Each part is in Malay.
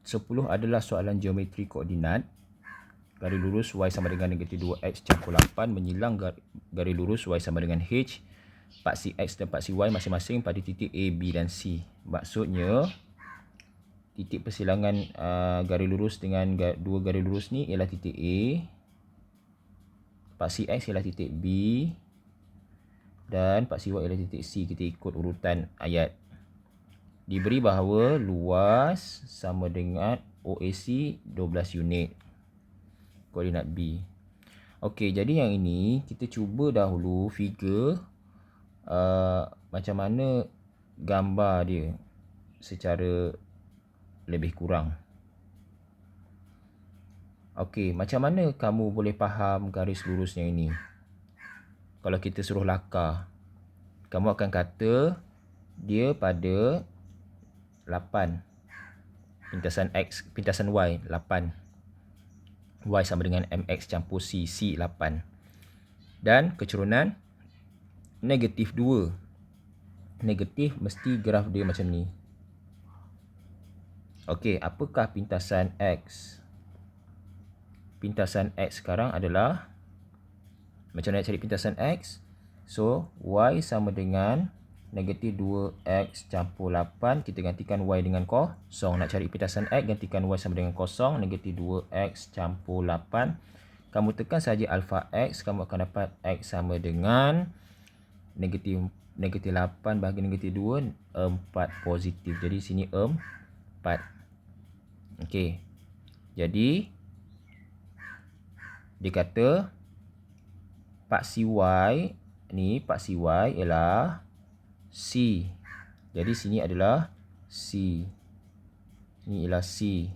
10 adalah soalan geometri koordinat. Garis lurus y sama dengan negatif 2x campur 8 menyilang garis lurus y sama dengan h. Paksi x dan paksi y masing-masing pada titik A, B dan C. Maksudnya titik persilangan garis lurus dengan dua garis lurus ni ialah titik A. Paksi x ialah titik B dan paksi y ialah titik C. Kita ikut urutan ayat. Diberi bahawa luas sama dengan OAC 12 unit. Koordinat B. Okey, jadi yang ini kita cuba dahulu figure macam mana gambar dia secara lebih kurang. Okey, macam mana kamu boleh faham garis lurus yang ini? Kalau kita suruh lakar, kamu akan kata dia pada 8. Pintasan X, pintasan Y 8. Y sama dengan MX campur C, C 8. Dan kecurunan negatif 2. Negatif mesti graf dia macam ni. Okey, apakah pintasan X? Pintasan X sekarang adalah, macam mana nak cari pintasan X? So, Y sama dengan negatif 2x campur 8. Kita gantikan y dengan kosong. Nak cari pintasan x, gantikan y sama dengan kosong. Negatif 2x campur 8. Kamu tekan saja alfa x, kamu akan dapat x sama dengan negatif 8 bahagi negatif 2, 4 positif. Jadi sini 4. Okey. Jadi dia kata paksi y ni, paksi y ialah C. Jadi sini adalah C. Ini ialah C.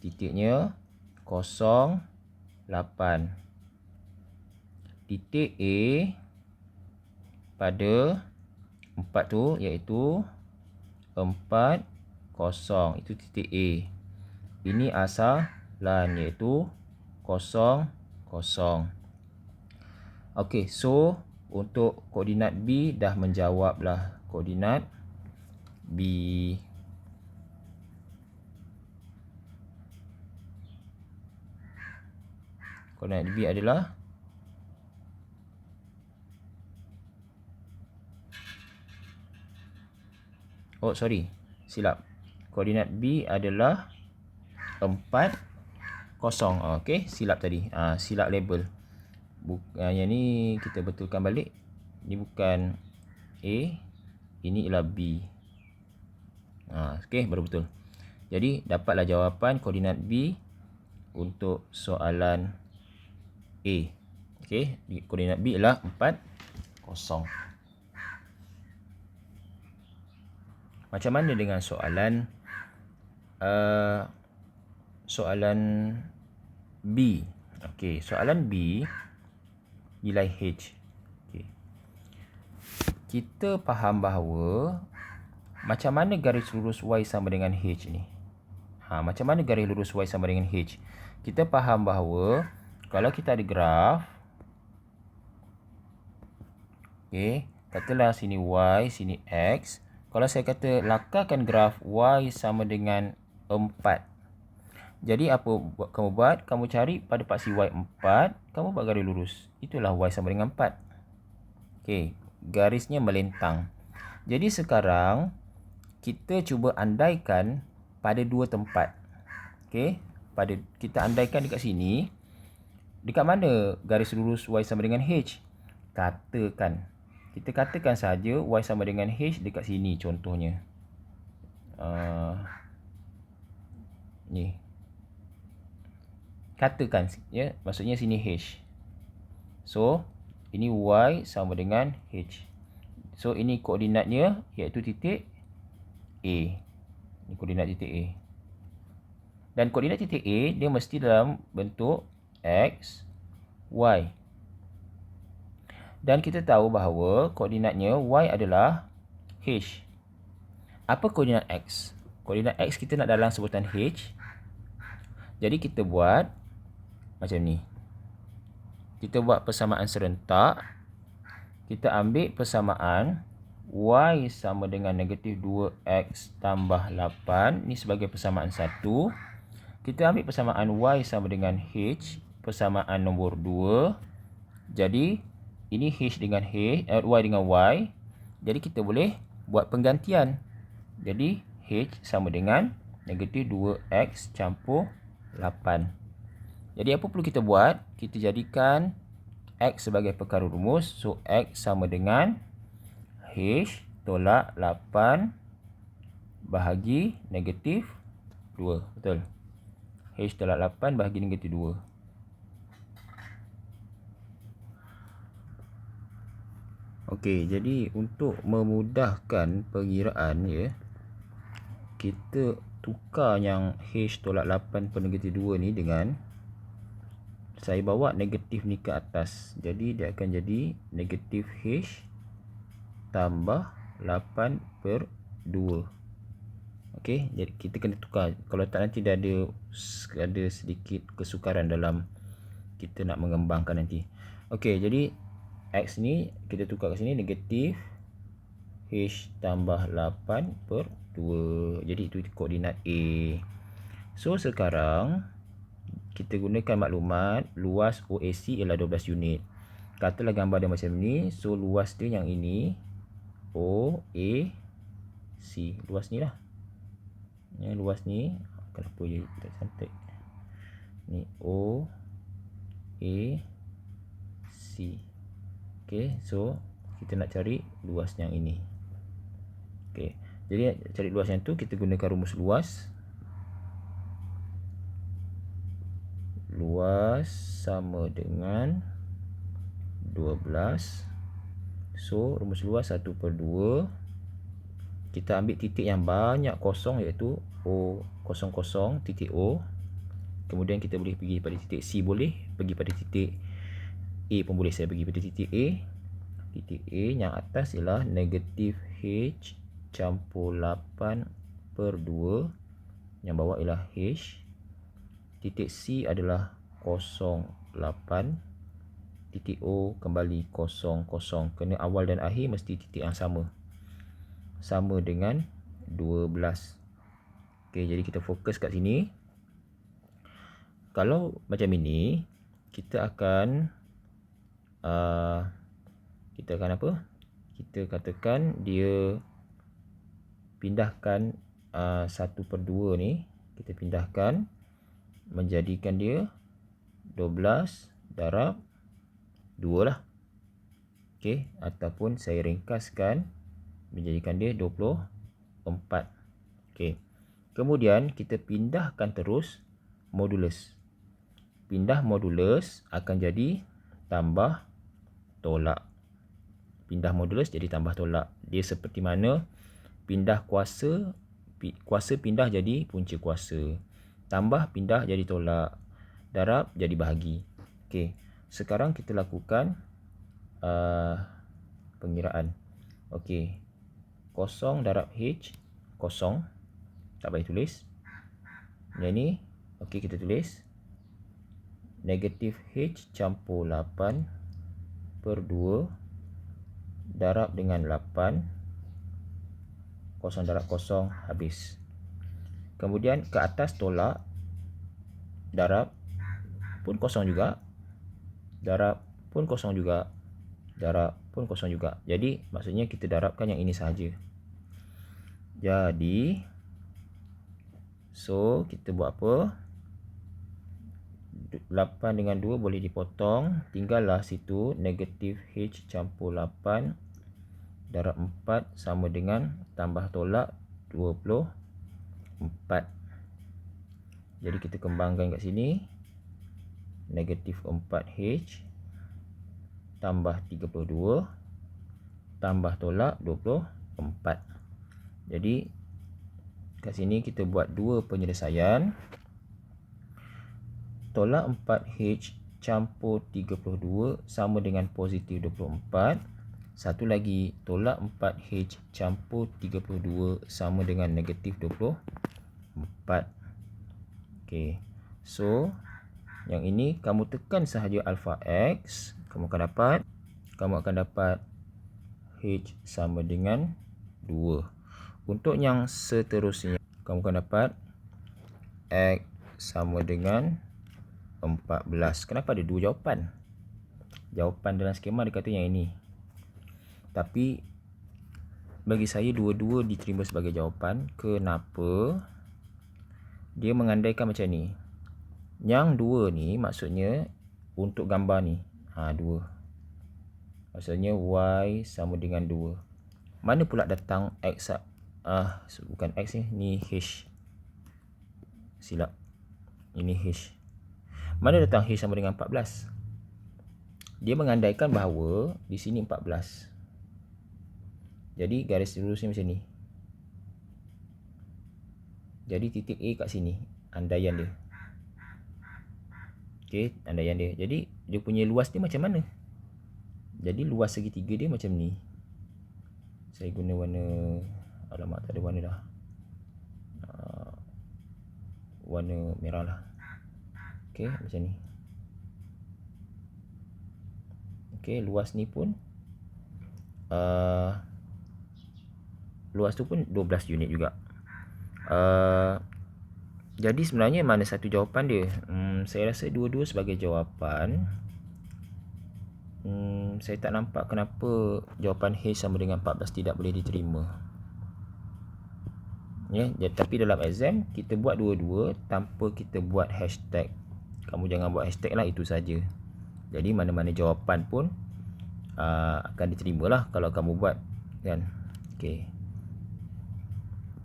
Titiknya 0, 8. Titik A pada 4 tu iaitu 4, 0. Itu titik A. Ini asalan iaitu 0, 0. Okey, so untuk koordinat B dah menjawablah koordinat B. Koordinat B adalah silap. Koordinat B adalah 4, 0. Okey, silap tadi. Silap label. Yang ni kita betulkan balik. Ini bukan A, ini ialah B. Okey, baru betul. Jadi dapatlah jawapan koordinat B untuk soalan A. Okey, koordinat B ialah 4, 0. Macam mana dengan soalan B? Okey, soalan B nilai H. Okay. Kita faham bahawa macam mana garis lurus Y sama dengan H ni. Macam mana garis lurus Y sama dengan H? Kita faham bahawa kalau kita ada graf, okay, katalah sini Y, sini X. Kalau saya kata lakarkan graf Y sama dengan 4. Jadi apa kamu buat? Kamu cari pada paksi Y 4, kamu buat garis lurus. Itulah Y sama dengan 4. Okey, garisnya melentang. Jadi sekarang kita cuba andaikan pada dua tempat. Okey, kita andaikan dekat sini. Dekat mana garis lurus Y sama dengan H? Kita katakan saja Y sama dengan H dekat sini contohnya. Ni. Katakan ya, maksudnya sini H. So, ini Y sama dengan H. So, ini koordinatnya iaitu titik A. Ini koordinat titik A. Dan koordinat titik A dia mesti dalam bentuk X, Y. Dan kita tahu bahawa koordinatnya Y adalah H. Apa koordinat X? Koordinat X kita nak dalam sebutan H. Jadi kita buat macam ni. Kita buat persamaan serentak. Kita ambil persamaan Y sama dengan negatif 2X tambah 8. Ini sebagai persamaan 1. Kita ambil persamaan Y sama dengan H, persamaan nombor 2. Jadi, ini H dengan Y dengan Y. Jadi, kita boleh buat penggantian. Jadi, H sama dengan negatif 2X campur 8. Jadi, apa perlu kita buat? Kita jadikan X sebagai perkara rumus. So, X sama dengan H tolak 8 bahagi negatif 2. Betul? H tolak 8 bahagi negatif 2. Okey, jadi untuk memudahkan pengiraan ya, kita tukar yang H tolak 8 per negatif 2 ni dengan saya bawa negatif ni ke atas. Jadi dia akan jadi negatif H tambah 8 per 2. Okey, jadi kita kena tukar. Kalau tak nanti dah ada sedikit kesukaran dalam kita nak mengembangkan nanti. Okey, jadi X ni kita tukar ke sini negatif H tambah 8 per 2. Jadi itu koordinat A. So sekarang kita gunakan maklumat luas OAC ialah 12 unit. Katalah gambar dia macam ni. So luas dia yang ini OAC. Luas ni lah. Ya, luas ni. Kenapa dia tak cantik? Ni OAC. Okey, so kita nak cari luas yang ini. Okey. Jadi cari luas yang tu kita gunakan rumus luas. Luas sama dengan 12. So rumus luas 1 per 2. Kita ambil titik yang banyak kosong iaitu O00 titik O. Kemudian kita boleh pergi pada titik C, boleh pergi pada titik A pun boleh. Saya pergi pada titik A. Titik A yang atas ialah negatif H campur 8 per 2. Yang bawah ialah H. Titik C adalah 08. Titik O kembali 00. Kena awal dan akhir mesti titik yang sama. Sama dengan 12. Okey, jadi kita fokus kat sini. Kalau macam ini, kita akan apa? Kita katakan dia pindahkan 1 per 2 ni. Kita pindahkan menjadikan dia 12 darab 2 lah. Okey, ataupun saya ringkaskan menjadikan dia 24. Okey. Kemudian kita pindahkan terus modulus. Pindah modulus akan jadi tambah tolak. Pindah modulus jadi tambah tolak. Dia seperti mana pindah kuasa pindah jadi punca kuasa. Tambah pindah jadi tolak. Darab jadi bahagi. Okey. Sekarang kita lakukan pengiraan. Okey. 0 darab H, 0. Tak payah tulis. Yang ni, okey kita tulis. Negatif H campur 8 per 2 darab dengan 8. 0 darab 0 habis. Kemudian ke atas tolak. Darab pun 0 juga. Darab pun 0 juga. Darab pun 0 juga. Jadi maksudnya kita darabkan yang ini sahaja. Jadi so kita buat apa? 8 dengan 2 boleh dipotong. Tinggallah situ negatif H campur 8 darab 4 sama dengan tambah tolak 24. Jadi kita kembangkan kat sini. Negatif 4H tambah 32 tambah tolak 24. Jadi kat sini kita buat dua penyelesaian. Tolak 4H campur 32 sama dengan positif 24. Satu lagi, tolak 4H campur 32 sama dengan negatif 24. Okey. So, yang ini kamu tekan sahaja alpha X, kamu akan dapat H sama dengan 2. Untuk yang seterusnya, kamu akan dapat X sama dengan 14. Kenapa ada 2 jawapan? Jawapan dalam skema dia kata yang ini. Tapi bagi saya dua-dua diterima sebagai jawapan. Kenapa? Dia mengandaikan macam ni. Yang 2 ni maksudnya untuk gambar ni. 2. Maksudnya Y sama dengan 2. Mana pula datang X? Bukan X ni H. Silap. Ini H. Mana datang H sama dengan 14? Dia mengandaikan bahawa di sini 14. Jadi garis lurusnya macam ni. Jadi titik A kat sini. Andaian dia. Okey, andaian dia. Jadi dia punya luas dia macam mana? Jadi luas segitiga dia macam ni. Saya guna warna, alamak tak ada warna dah. Warna merah lah. Okey, macam ni. Okey, luas ni pun luas tu pun 12 unit juga. Jadi sebenarnya mana satu jawapan dia? Saya rasa dua-dua sebagai jawapan. Saya tak nampak kenapa jawapan H sama dengan 14 tidak boleh diterima. Ya, tapi dalam exam kita buat dua-dua tanpa kita buat hashtag. Kamu jangan buat hashtag lah, itu saja. Jadi mana-mana jawapan pun akan diterima lah kalau kamu buat, kan? Okey.